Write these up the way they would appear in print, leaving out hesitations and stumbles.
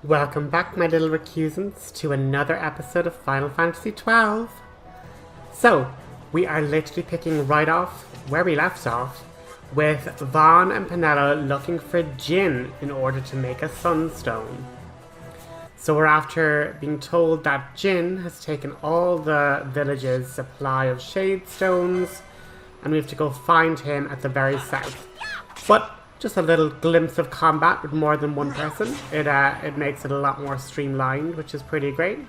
Welcome back, my little recusants, to another episode of Final Fantasy XII. So, we are literally picking right off where we left off, with Vaan and Penelo looking for Jinn in order to make a Sunstone. So we're after being told that Jinn has taken all the village's supply of shade stones, and we have to go find him at the very south. But just a little glimpse of combat with more than one person. It makes it a lot more streamlined, which is pretty great.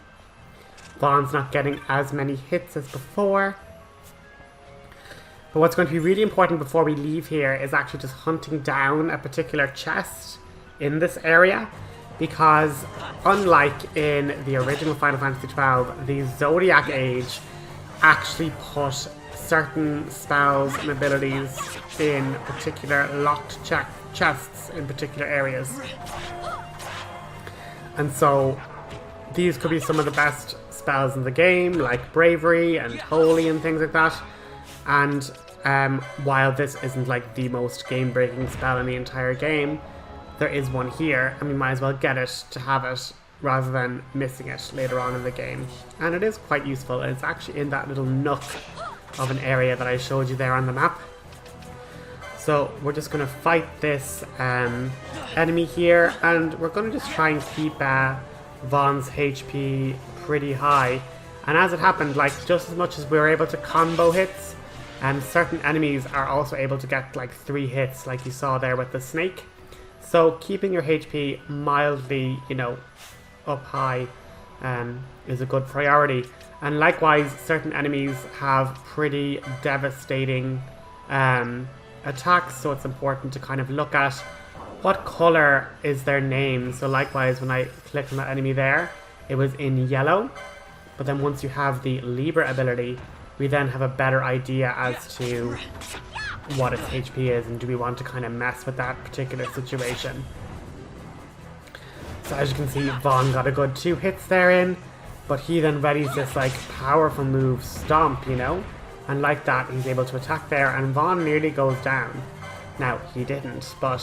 Vaughn's not getting as many hits as before. But what's going to be really important before we leave here is actually just hunting down a particular chest in this area. Because unlike in the original Final Fantasy XII, the Zodiac Age actually put certain spells and abilities in particular locked chests in particular areas. And so these could be some of the best spells in the game, like Bravery and Holy and things like that. And while this isn't like the most game-breaking spell in the entire game, there is one here, and we might as well get it to have it rather than missing it later on in the game. And it is quite useful, and it's actually in that little nook of an area that I showed you there on the map. So we're just going to fight this enemy here, and we're going to just try and keep Vaughn's HP pretty high. And as it happened, like just as much as we were able to combo hits, certain enemies are also able to get like 3 hits, like you saw there with the snake. So keeping your HP mildly, up high is a good priority. And likewise, certain enemies have pretty devastating attacks, so it's important to kind of look at what color is their name. So likewise, when I clicked on that enemy there, it was in yellow. But then once you have the Libra ability, we then have a better idea as to what its HP is, and do we want to kind of mess with that particular situation. So as you can see, Vaan got a good 2 hits therein, but he then readies this like powerful move, Stomp, and like that he's able to attack there, and Vaan nearly goes down. Now, he didn't, but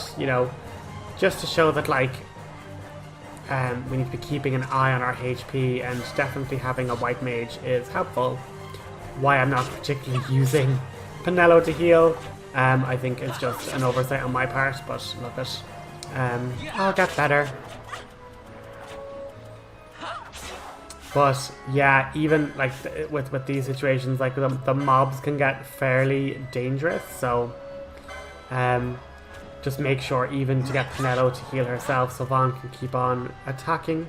just to show that like we need to be keeping an eye on our HP, and definitely having a white mage is helpful. Why I'm not particularly using Penelo to heal, I think it's just an oversight on my part, but look it, I'll get better. But yeah, even like with these situations, like the mobs can get fairly dangerous, so just make sure even to get Penelo to heal herself so Vaan can keep on attacking.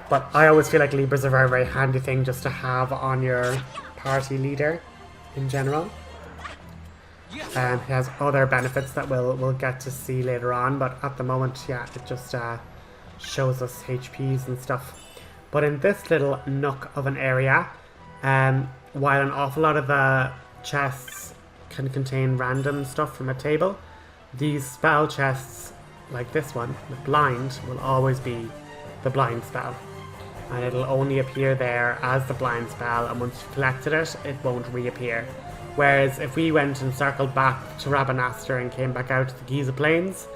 But I always feel like Libras are a very, very handy thing just to have on your party leader in general. It has other benefits that we'll get to see later on, but at the moment, yeah, it just shows us HPs and stuff. But in this little nook of an area, while an awful lot of the chests can contain random stuff from a table, these spell chests, like this one, the blind, will always be the blind spell. And it'll only appear there as the blind spell, and once you've collected it, it won't reappear. Whereas if we went and circled back to Rabenastre and came back out to the Giza Plains,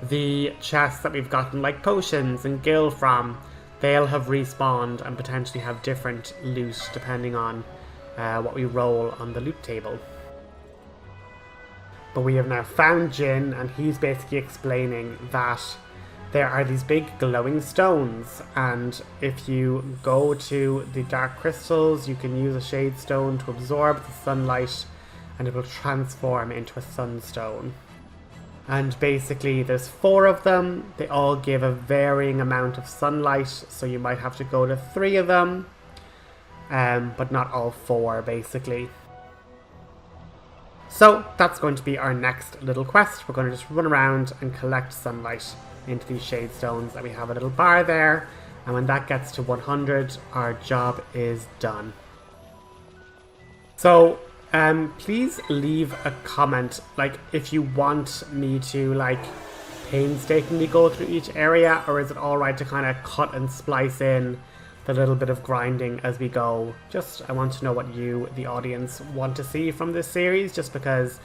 the chests that we've gotten like potions and gil from, they'll have respawned and potentially have different loot depending on what we roll on the loot table. But we have now found Jinn, and he's basically explaining that there are these big glowing stones, and if you go to the dark crystals, you can use a shade stone to absorb the sunlight, and it will transform into a sunstone. And basically there's 4 of them. They all give a varying amount of sunlight, so you might have to go to 3 of them, but not all 4 basically. So that's going to be our next little quest. We're going to just run around and collect sunlight into these shade stones, and we have a little bar there, and when that gets to 100, our job is done. So please leave a comment, like if you want me to like painstakingly go through each area, or is it alright to kind of cut and splice in the little bit of grinding as we go. I want to know what you, the audience, want to see from this series, just because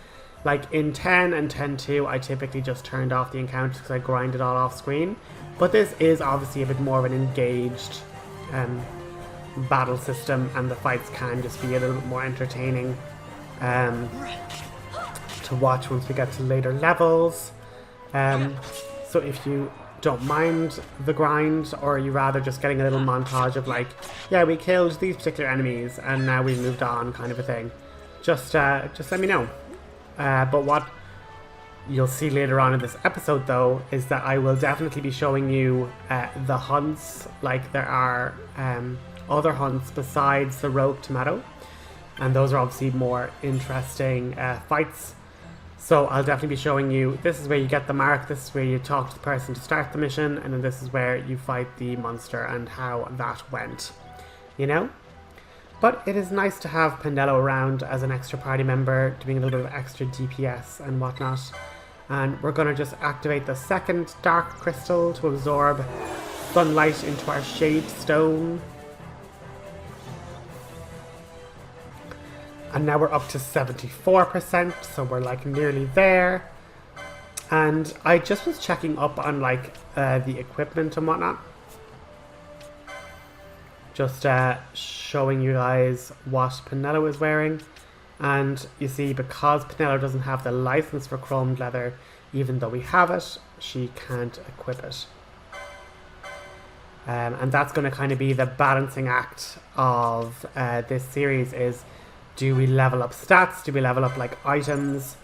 Like in 10 and 10.2, I typically just turned off the encounters because I grind it all off screen. But this is obviously a bit more of an engaged battle system, and the fights can just be a little bit more entertaining to watch once we get to later levels. So if you don't mind the grind, or you rather just getting a little montage of like, yeah, we killed these particular enemies and now we've moved on kind of a thing, just let me know. But what you'll see later on in this episode though is that I will definitely be showing you the hunts. Like there are other hunts besides the rogue tomato, and those are obviously more interesting fights. So I'll definitely be showing you, this is where you get the mark, this is where you talk to the person to start the mission, and then this is where you fight the monster and how that went, you know? But it is nice to have Penelo around as an extra party member, doing a little bit of extra DPS and whatnot. And we're going to just activate the second dark crystal to absorb sunlight into our shade stone. And now we're up to 74%, so we're like nearly there. And I just was checking up on like the equipment and whatnot. Just showing you guys what Penelo is wearing. And you see, because Penelo doesn't have the license for chromed leather, even though we have it, she can't equip it. And that's going to kind of be the balancing act of this series is, do we level up stats? Do we level up like items?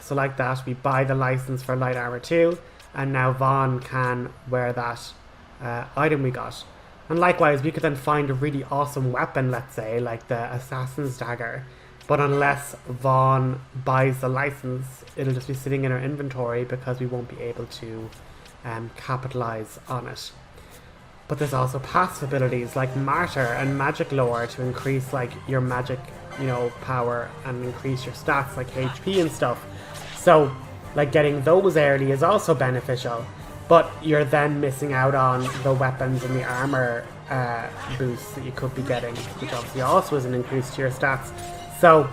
So like that, we buy the license for light armor 2, and now Vaan can wear that item we got. And likewise, we could then find a really awesome weapon, let's say, like the Assassin's Dagger. But unless Vaan buys the license, it'll just be sitting in our inventory because we won't be able to capitalize on it. But there's also passive abilities like Martyr and Magic Lore to increase like your magic, you know, power and increase your stats like HP and stuff. So like getting those early is also beneficial, but you're then missing out on the weapons and the armor boosts that you could be getting, which obviously also is an increase to your stats. So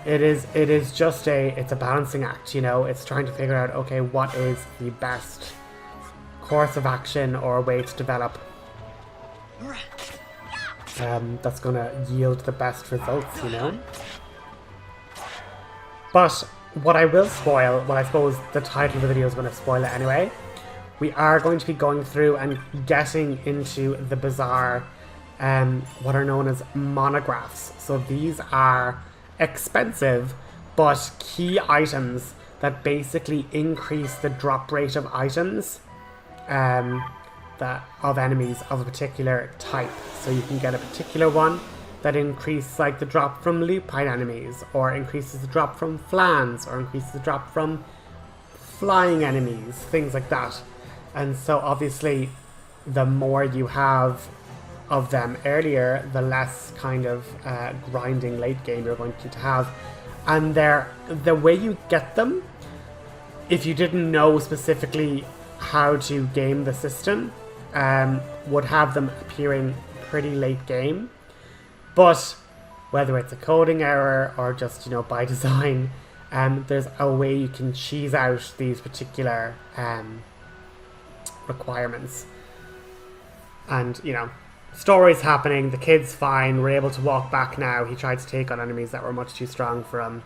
it is just it's a balancing act, you know. It's trying to figure out, okay, what is the best course of action or way to develop that's going to yield the best results, you know. But what I will spoil, well, I suppose the title of the video is going to spoil it anyway. We are going to be going through and getting into the Bazaar, what are known as monographs. So these are expensive but key items that basically increase the drop rate of items of enemies of a particular type. So you can get a particular one that increases like the drop from lupine enemies, or increases the drop from flans, or increases the drop from flying enemies, things like that. And so obviously the more you have of them earlier, the less kind of grinding late game you're going to have. And the way you get them, if you didn't know specifically how to game the system, would have them appearing pretty late game. But whether it's a coding error or just, you know, by design, there's a way you can cheese out these particular requirements. And, you know, story's happening, the kid's fine, we're able to walk back now. He tried to take on enemies that were much too strong for him,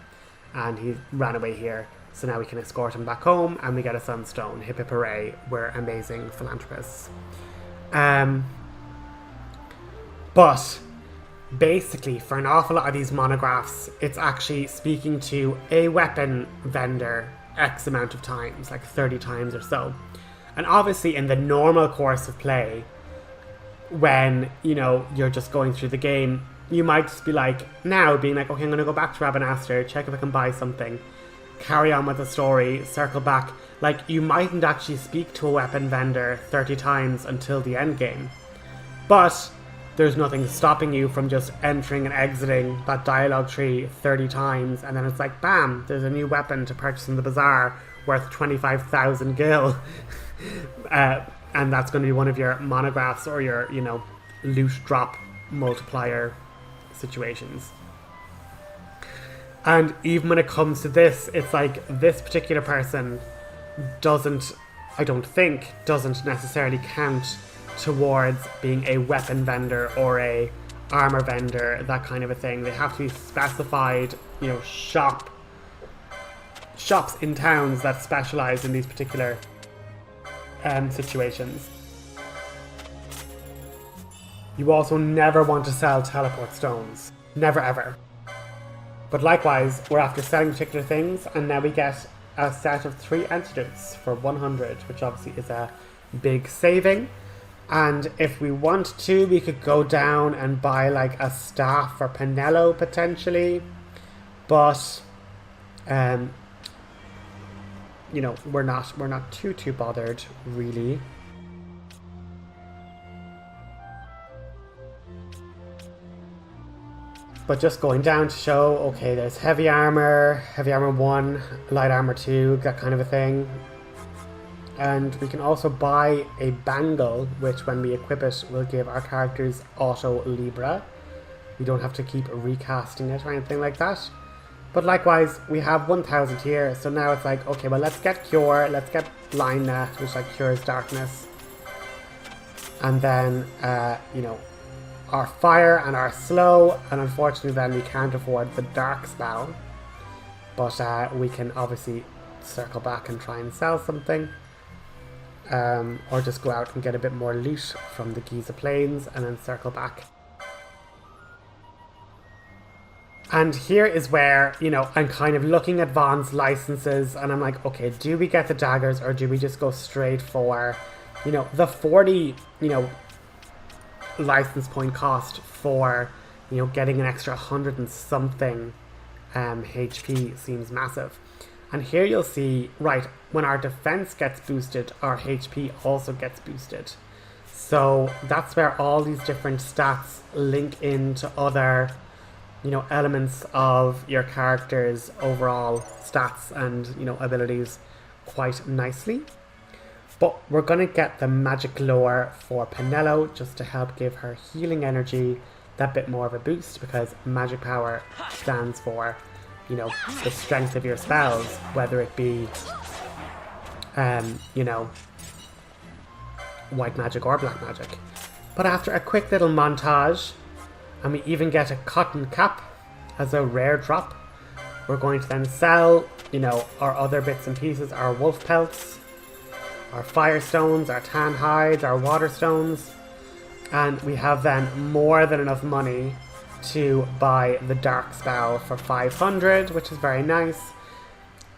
and he ran away here. So now we can escort him back home, and we get a Sunstone. Hip hip hooray, we're amazing philanthropists. But basically, for an awful lot of these monographs, it's actually speaking to a weapon vendor X amount of times, like 30 times or so. And obviously in the normal course of play, when, you know, you're just going through the game, you might just be like, now being like, okay, I'm going to go back to Rabenastre, check if I can buy something, carry on with the story, circle back. Like, you mightn't actually speak to a weapon vendor 30 times until the end game. But there's nothing stopping you from just entering and exiting that dialogue tree 30 times, and then it's like, bam, there's a new weapon to purchase in the Bazaar worth 25,000 gil. And that's going to be one of your monographs or your, you know, loot drop multiplier situations. And even when it comes to this, it's like this particular person doesn't, I don't think, doesn't necessarily count towards being a weapon vendor or a armor vendor, that kind of a thing. They have to be specified, you know, shops in towns that specialize in these particular situations. You also never want to sell teleport stones. Never ever. But likewise, we're after selling particular things, and now we get a set of 3 antidotes for 100, which obviously is a big saving. And if we want to, we could go down and buy like a staff for Penelo potentially. But you know, we're not too bothered really. But just going down to show, okay, there's heavy armor 1, light armor 2, that kind of a thing. And we can also buy a bangle, which when we equip it will give our characters auto Libra. We don't have to keep recasting it or anything like that. But likewise, we have 1000 here, so now it's like, okay, well, let's get Cure, let's get Line Net, which like cures darkness. And then, you know, our fire and our slow, and unfortunately then we can't afford the dark spell. But we can obviously circle back and try and sell something. Or just go out and get a bit more loot from the Giza Plains and then circle back. And here is where, you know, I'm kind of looking at Vaan's licenses and I'm like, okay, do we get the daggers or do we just go straight for, you know, the 40, you know, license point cost for, you know, getting an extra 100 and something HP seems massive. And here you'll see, right, when our defense gets boosted, our HP also gets boosted. So that's where all these different stats link into other, you know, elements of your character's overall stats and, you know, abilities quite nicely. But we're going to get the magic lore for Penelo just to help give her healing energy that bit more of a boost, because magic power stands for, you know, the strength of your spells, whether it be, you know, white magic or black magic. But after a quick little montage, and we even get a cotton cap as a rare drop, we're going to then sell, you know, our other bits and pieces, our wolf pelts, our fire stones, our tan hides, our water stones, and we have then more than enough money to buy the dark spell for 500, which is very nice.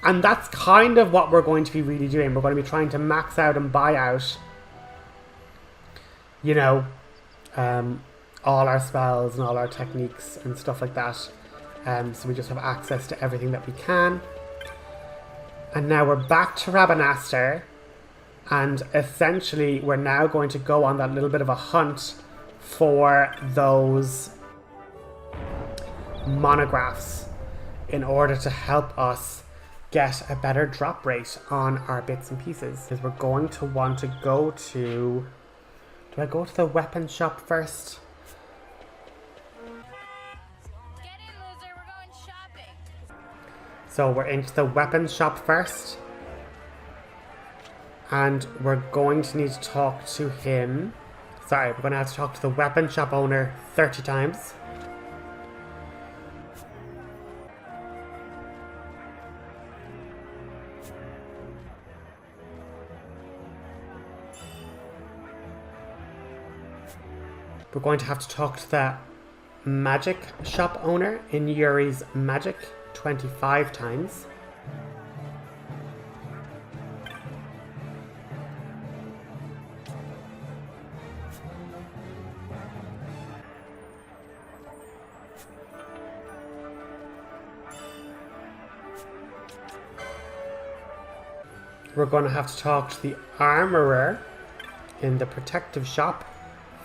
And that's kind of what we're going to be really doing. We're going to be trying to max out and buy out, you know, all our spells and all our techniques and stuff like that. So we just have access to everything that we can. And now we're back to Rabenastre. And essentially, we're now going to go on that little bit of a hunt for those monographs in order to help us get a better drop rate on our bits and pieces. Because we're going to want to go to... Do I go to the weapon shop first? Get in, loser. We're going shopping. So we're into the weapon shop first. And we're going to need to talk to him. Sorry, we're going to have to talk to the weapon shop owner 30 times. We're going to have to talk to the magic shop owner in Yuri's Magic 25 times. We're going to have to talk to the armorer in the protective shop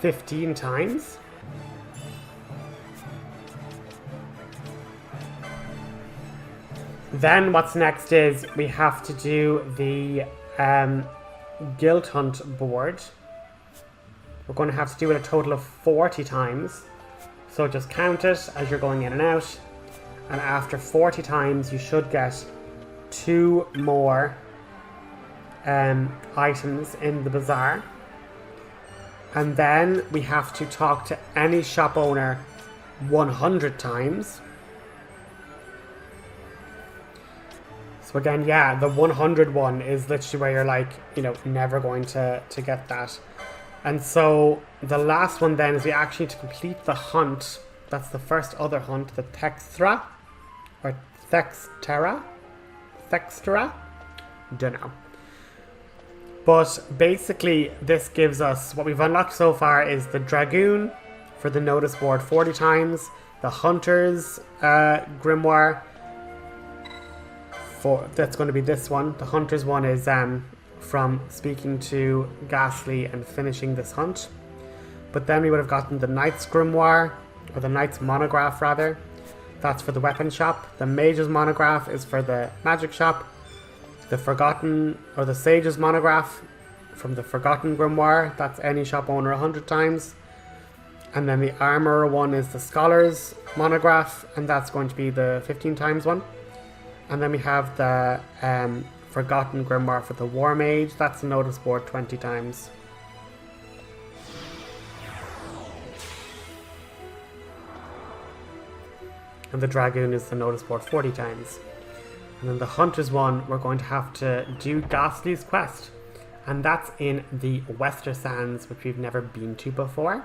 15 times. Then what's next is we have to do the guild hunt board. We're going to have to do it a total of 40 times. So just count it as you're going in and out. And after 40 times, you should get 2 more items in the bazaar. And then we have to talk to any shop owner 100 times. So again, yeah, the 100 one is literally where you're like, you know, never going to get that. And so the last one then is we actually need to complete the hunt. That's the first other hunt, the Textra or Thextera? Don't know. But basically this gives us, what we've unlocked so far is the Dragoon for the notice board 40 times, the Hunter's Grimoire, that's going to be this one. The Hunter's one is from speaking to Ghastly and finishing this hunt. But then we would have gotten the Knight's Grimoire, or the Knight's Monograph rather. That's for the weapon shop. The Mage's Monograph is for the magic shop. The Forgotten, or the Sage's Monograph from the Forgotten Grimoire. That's any shop owner 100 times. And then the Armorer one is the Scholar's Monograph, and that's going to be the 15 times one. And then we have the Forgotten Grimoire for the Warmage. That's the notice board 20 times. And the Dragoon is the notice board 40 times. And then the Hunter's one, we're going to have to do Ghastly's quest. And that's in the Wester Sands, which we've never been to before.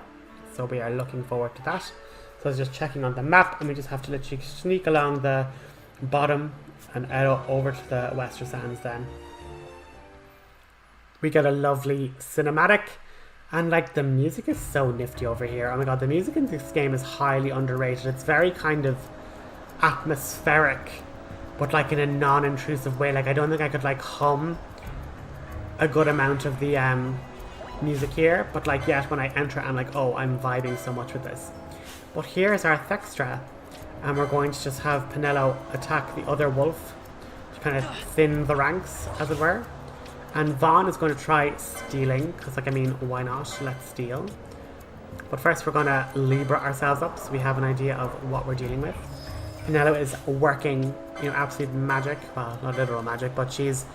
So we are looking forward to that. So I was just checking on the map, and we just have to literally sneak along the bottom and over to the Wester Sands then. We get a lovely cinematic, and like the music is so nifty over here. Oh my god, the music in this game is highly underrated. It's very kind of atmospheric, but like in a non-intrusive way. Like I don't think I could like hum a good amount of the music here, but like yet when I enter I'm like, oh, I'm vibing so much with this. But here's our Thextra, and we're going to just have Penelo attack the other wolf to kind of thin the ranks, as it were. And Vaan is going to try stealing, because like, I mean, why not? Let's steal. But first we're going to Libra ourselves up so we have an idea of what we're dealing with. Penelo is working, you know, absolute magic. Well, not literal magic, but she's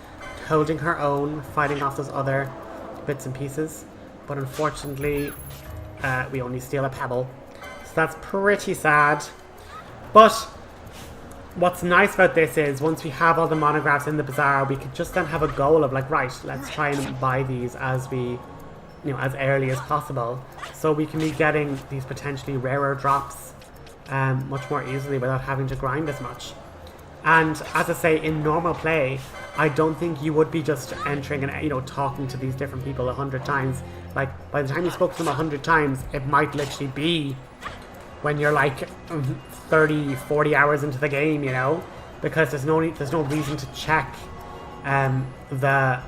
holding her own, fighting off those other bits and pieces. But unfortunately, we only steal a pebble. So that's pretty sad. But what's nice about this is once we have all the monographs in the bazaar, we could just then have a goal of like, right, let's try and buy these as we, you know, as early as possible. So we can be getting these potentially rarer drops much more easily without having to grind as much. And as I say, in normal play, I don't think you would be just entering and, you know, talking to these different people 100 times. Like, by the time you spoke to them 100 times, it might literally be when you're like 30, 40 hours into the game, you know? Because there's no reason to check the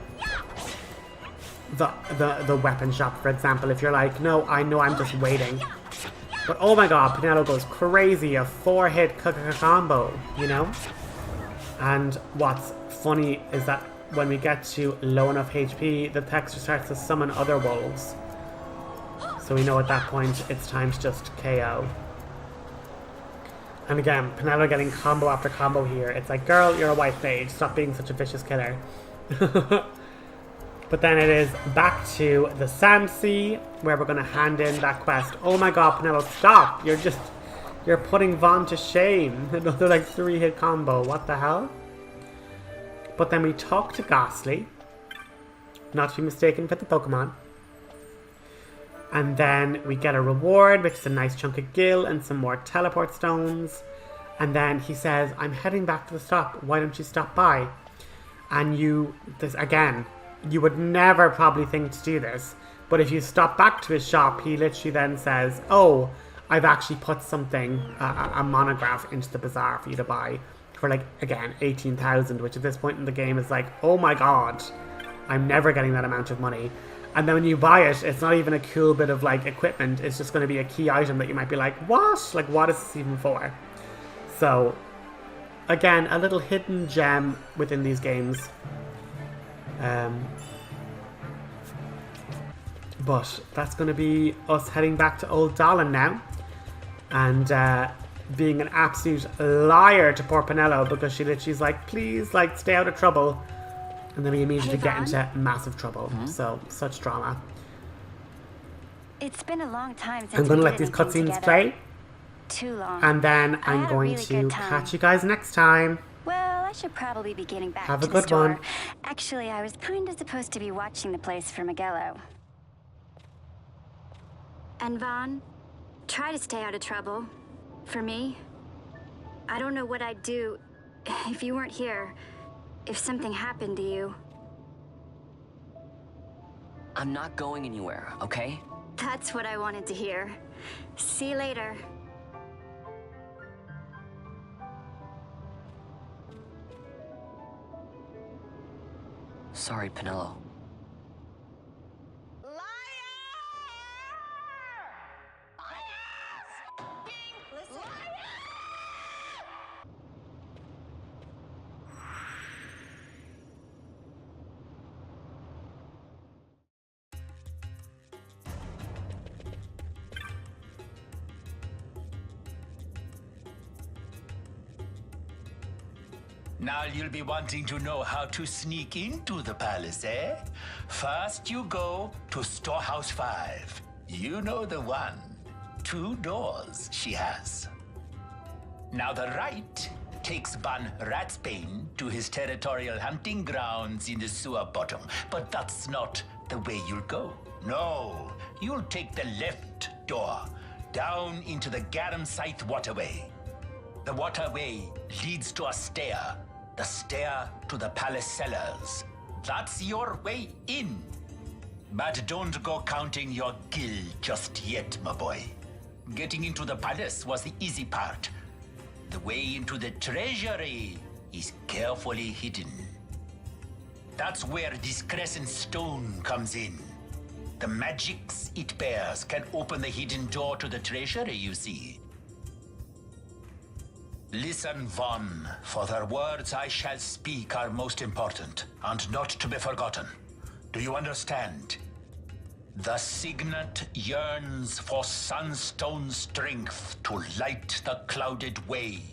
weapon shop, for example. If you're like, no, I know I'm just waiting. But oh my god, Penelo goes crazy, a 4-hit combo, you know? And what's funny is that when we get to low enough HP, the Textra starts to summon other wolves. So we know at that point it's time to just KO. And again, Penelo getting combo after combo here. It's like, girl, you're a white mage, stop being such a vicious killer. But then it is back to the Sand Sea, where we're going to hand in that quest. Oh my god, Penelo, stop! You're putting Vaan to shame. Another like 3-hit combo, what the hell? But then we talk to Ghastly, not to be mistaken for the Pokemon. And then we get a reward, which is a nice chunk of gil and some more teleport stones. And then he says, I'm heading back to the stop, why don't you stop by? And you would never probably think to do this, but if you stop back to his shop, he literally then says, oh, I've actually put something, a monograph into the bazaar for you to buy for like, again, 18,000, which at this point in the game is like, oh my god, I'm never getting that amount of money. And then when you buy it, it's not even a cool bit of like equipment, it's just going to be a key item that you might be like, what? Like, what is this even for? So, again, a little hidden gem within these games. But that's going to be us heading back to Old Dallin now. And being an absolute liar to poor Penelo because she's like, please, like, stay out of trouble. And then we immediately get into massive trouble. So, such drama. It's been a long time since I'm going to we let did these anything cutscenes together. play. Too long. And then I I'm had a going really to good time. catch you guys next time. Well, I should probably be getting back Have to a the good store. one. Actually, I was kind of supposed to be watching the place for Miguelo. And Vaan, try to stay out of trouble. For me. I don't know what I'd do if you weren't here. If something happened to you. I'm not going anywhere, okay? That's what I wanted to hear. See you later. Sorry, Penelo. Now you'll be wanting to know how to sneak into the palace, eh? First you go to Storehouse 5. You know the one. 2 doors she has. Now the right takes Ban Ratsbane to his territorial hunting grounds in the sewer bottom. But that's not the way you'll go. No, you'll take the left door, down into the Garum Scythe waterway. The waterway leads to a stair. The stair to the palace cellars. That's your way in. But don't go counting your gil just yet, my boy. Getting into the palace was the easy part. The way into the treasury is carefully hidden. That's where this crescent stone comes in. The magics it bears can open the hidden door to the treasury, you see. Listen, Vaan, for the words I shall speak are most important, and not to be forgotten. Do you understand? The Signet yearns for Sunstone strength to light the clouded way.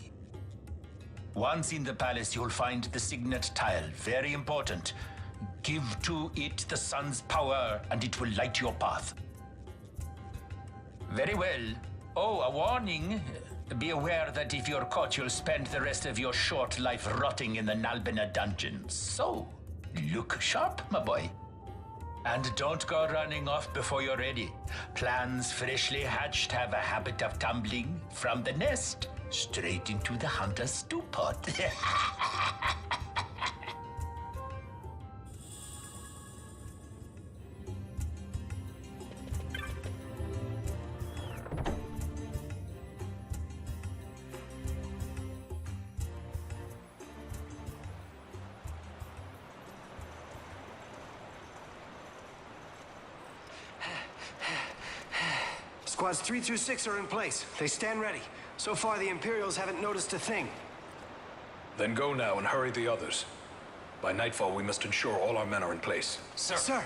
Once in the palace, you'll find the Signet tile, very important. Give to it the sun's power, and it will light your path. Very well. Oh, a warning. Be aware that if you're caught, you'll spend the rest of your short life rotting in the Nalbina dungeons. So, look sharp, my boy. And don't go running off before you're ready. Plans freshly hatched have a habit of tumbling from the nest straight into the hunter's stew pot. Squads 3 through 6 are in place. They stand ready. So far, the Imperials haven't noticed a thing. Then go now and hurry the others. By nightfall, we must ensure all our men are in place. Sir!